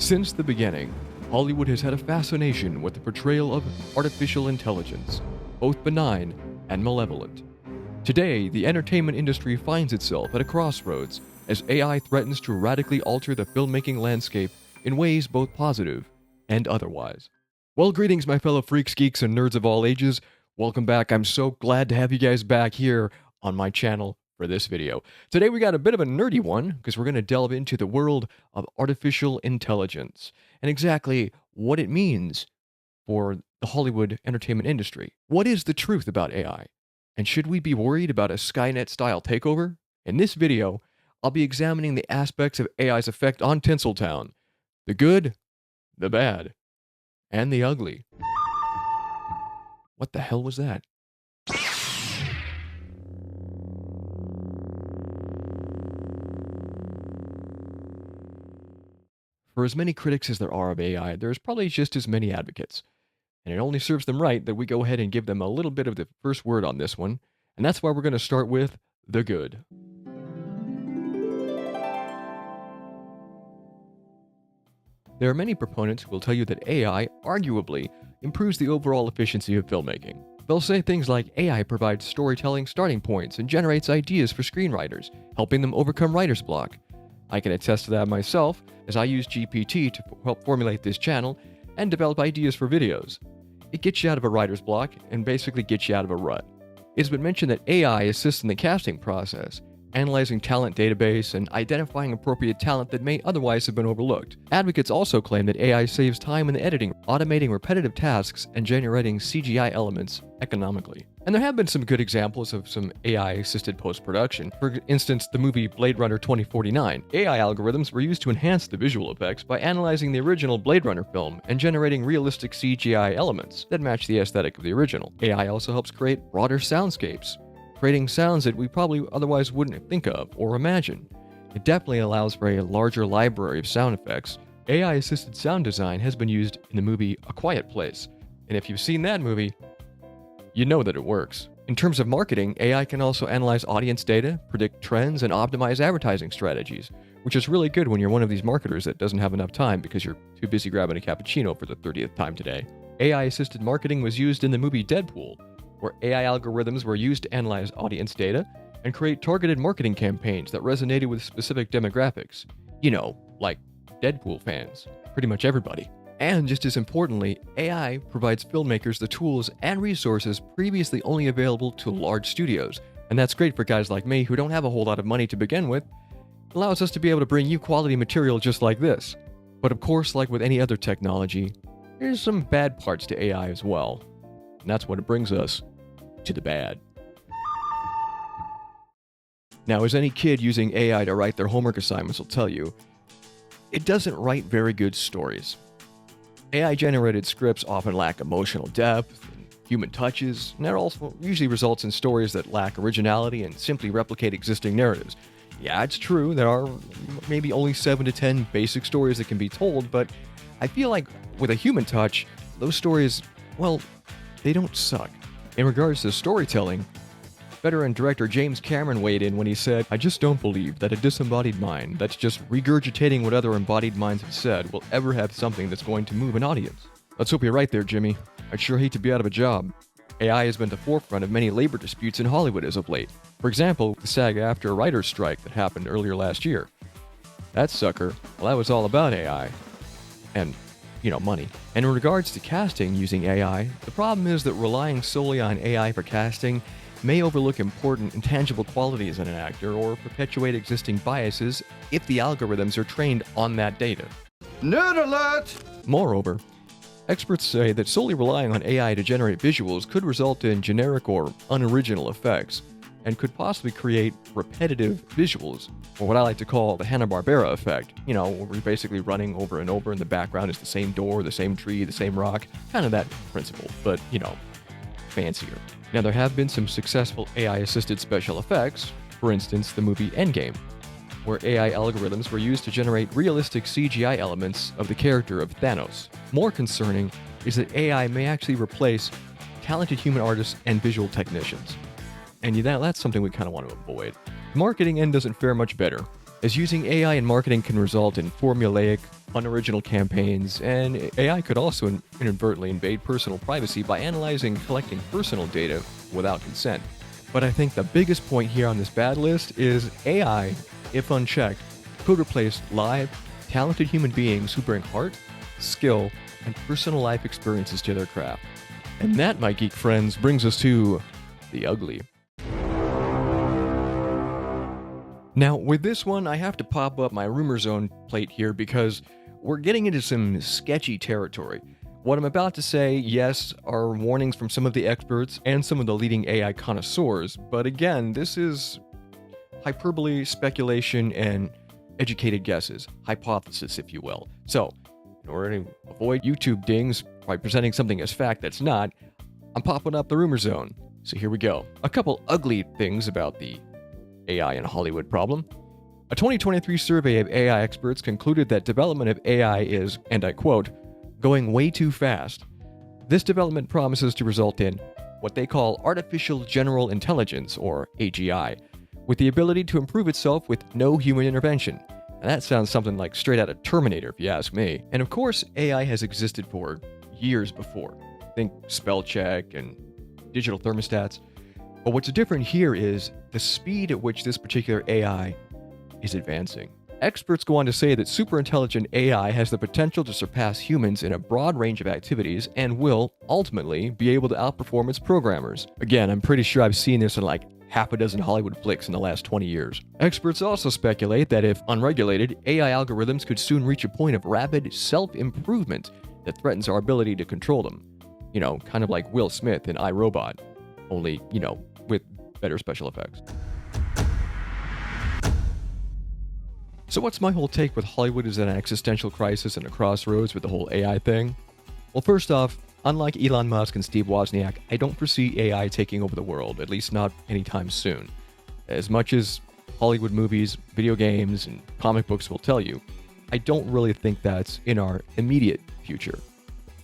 Since the beginning, Hollywood has had a fascination with the portrayal of artificial intelligence, both benign and malevolent. Today, the entertainment industry finds itself at a crossroads as AI threatens to radically alter the filmmaking landscape in ways both positive and otherwise. Well, greetings, my fellow freaks, geeks, and nerds of all ages. Welcome back. I'm so glad to have you guys back here on my channel for this video. Today we got a bit of a nerdy one because we're going to delve into the world of artificial intelligence and exactly what it means for the Hollywood entertainment industry. What is the truth about AI? And should we be worried about a Skynet-style takeover? In this video, I'll be examining the aspects of AI's effect on Tinseltown. The good, the bad, and the ugly. What the hell was that? For as many critics as there are of AI, there's probably just as many advocates. And it only serves them right that we go ahead and give them a little bit of the first word on this one. And that's why we're going to start with the good. There are many proponents who will tell you that AI arguably improves the overall efficiency of filmmaking. They'll say things like AI provides storytelling starting points and generates ideas for screenwriters, helping them overcome writer's block. I can attest to that myself, as I use GPT to help formulate this channel and develop ideas for videos. It gets you out of a writer's block and basically gets you out of a rut. It's been mentioned that AI assists in the casting process, analyzing talent database and identifying appropriate talent that may otherwise have been overlooked. Advocates also claim that AI saves time in the editing, automating repetitive tasks and generating CGI elements economically. And there have been some good examples of some AI-assisted post-production. For instance, the movie Blade Runner 2049. AI algorithms were used to enhance the visual effects by analyzing the original Blade Runner film and generating realistic CGI elements that match the aesthetic of the original. AI also helps create broader soundscapes, creating sounds that we probably otherwise wouldn't think of or imagine. It definitely allows for a larger library of sound effects. AI-assisted sound design has been used in the movie A Quiet Place, and if you've seen that movie, you know that it works. In terms of marketing, AI can also analyze audience data, predict trends, and optimize advertising strategies, which is really good when you're one of these marketers that doesn't have enough time because you're too busy grabbing a cappuccino for the 30th time today. AI-assisted marketing was used in the movie Deadpool, where AI algorithms were used to analyze audience data and create targeted marketing campaigns that resonated with specific demographics. You know, like Deadpool fans. Pretty much everybody. And just as importantly, AI provides filmmakers the tools and resources previously only available to large studios. And that's great for guys like me who don't have a whole lot of money to begin with. It allows us to be able to bring you quality material just like this. But of course, like with any other technology, there's some bad parts to AI as well. And that's what it brings us to the bad. Now, as any kid using AI to write their homework assignments will tell you, it doesn't write very good stories. AI-generated scripts often lack emotional depth and human touches, and that also usually results in stories that lack originality and simply replicate existing narratives. Yeah, it's true, there are maybe only 7 to 10 basic stories that can be told, but I feel like with a human touch, those stories, well, they don't suck. In regards to storytelling, veteran director James Cameron weighed in when he said, "I just don't believe that a disembodied mind that's just regurgitating what other embodied minds have said will ever have something that's going to move an audience." Let's hope you're right there, Jimmy. I'd sure hate to be out of a job. AI has been at the forefront of many labor disputes in Hollywood as of late. For example, the SAG-AFTRA writers' strike that happened earlier last year. That sucker, well, that was all about AI. And money. And in regards to casting using AI, the problem is that relying solely on AI for casting may overlook important intangible qualities in an actor or perpetuate existing biases if the algorithms are trained on that data. Nerd alert! Moreover, experts say that solely relying on AI to generate visuals could result in generic or unoriginal effects, and could possibly create repetitive visuals, or what I like to call the Hanna-Barbera effect. Where we're basically running over and over, and the background is the same door, the same tree, the same rock. Kind of that principle, but, fancier. Now, there have been some successful AI-assisted special effects, for instance, the movie Endgame, where AI algorithms were used to generate realistic CGI elements of the character of Thanos. More concerning is that AI may actually replace talented human artists and visual technicians. And that's something we kind of want to avoid. The marketing end doesn't fare much better. as using AI in marketing can result in formulaic, unoriginal campaigns, and AI could also inadvertently invade personal privacy by analyzing and collecting personal data without consent. But I think the biggest point here on this bad list is AI, if unchecked, could replace live, talented human beings who bring heart, skill, and personal life experiences to their craft. And that, my geek friends, brings us to the ugly. Now, with this one, I have to pop up my rumor zone plate here because we're getting into some sketchy territory. What I'm about to say, yes, are warnings from some of the experts and some of the leading AI connoisseurs, but again, this is hyperbole, speculation, and educated guesses, hypothesis, if you will. So, in order to avoid YouTube dings by presenting something as fact that's not, I'm popping up the rumor zone. So here we go. A couple ugly things about the AI in Hollywood problem. A 2023 survey of AI experts concluded that development of AI is, and I quote, going way too fast. This development promises to result in what they call artificial general intelligence, or AGI, with the ability to improve itself with no human intervention. And that sounds something like straight out of Terminator, if you ask me. And of course, AI has existed for years before. Think spell check and digital thermostats. But what's different here is the speed at which this particular AI is advancing. Experts go on to say that superintelligent AI has the potential to surpass humans in a broad range of activities and will, ultimately, be able to outperform its programmers. Again, I'm pretty sure I've seen this in like half a dozen Hollywood flicks in the last 20 years. Experts also speculate that if unregulated, AI algorithms could soon reach a point of rapid self-improvement that threatens our ability to control them. You know, kind of like Will Smith in iRobot, only, you know, with better special effects. So what's my whole take with Hollywood as an existential crisis and a crossroads with the whole AI thing? Well, first off, unlike Elon Musk and Steve Wozniak, I don't foresee AI taking over the world, at least not anytime soon. As much as Hollywood movies, video games, and comic books will tell you, I don't really think that's in our immediate future.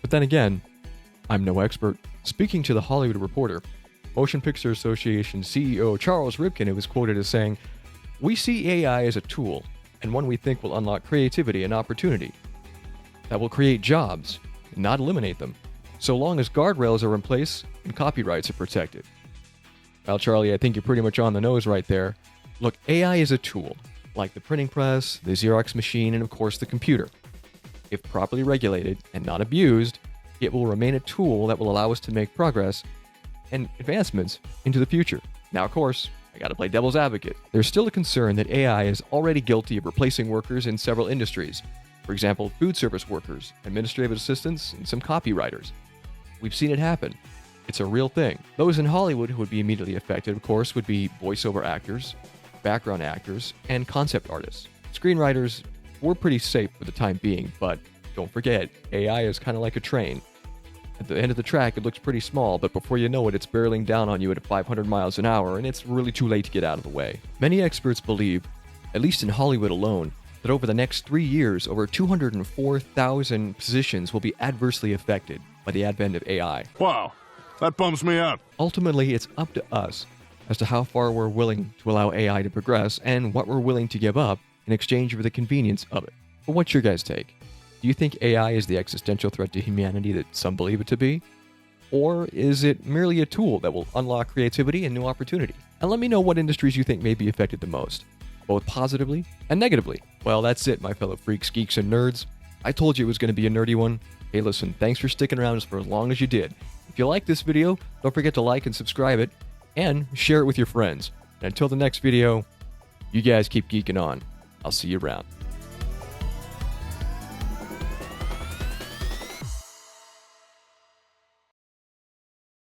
But then again, I'm no expert. Speaking to The Hollywood Reporter, Motion Picture Association CEO Charles Ripken was quoted as saying, "We see AI as a tool, and one we think will unlock creativity and opportunity. That will create jobs, and not eliminate them, so long as guardrails are in place and copyrights are protected." Well, Charlie, I think you're pretty much on the nose right there. Look, AI is a tool, like the printing press, the Xerox machine, and of course the computer. If properly regulated and not abused, it will remain a tool that will allow us to make progress and advancements into the future. Now, of course, I gotta play devil's advocate. There's still a concern that AI is already guilty of replacing workers in several industries. For example, food service workers, administrative assistants, and some copywriters. We've seen it happen. It's a real thing. Those in Hollywood who would be immediately affected, of course, would be voiceover actors, background actors, and concept artists. Screenwriters were pretty safe for the time being, but don't forget, AI is kind of like a train. At the end of the track, it looks pretty small, but before you know it, it's barreling down on you at 500 miles an hour, and it's really too late to get out of the way. Many experts believe, at least in Hollywood alone, that over the next 3 years, over 204,000 positions will be adversely affected by the advent of AI. Wow, that bums me out. Ultimately, it's up to us as to how far we're willing to allow AI to progress and what we're willing to give up in exchange for the convenience of it. But what's your guys' take? Do you think AI is the existential threat to humanity that some believe it to be? Or is it merely a tool that will unlock creativity and new opportunity? And let me know what industries you think may be affected the most, both positively and negatively. Well, that's it, my fellow freaks, geeks, and nerds. I told you it was going to be a nerdy one. Hey, listen, thanks for sticking around for as long as you did. If you like this video, don't forget to like and subscribe it, and share it with your friends. And until the next video, you guys keep geeking on. I'll see you around.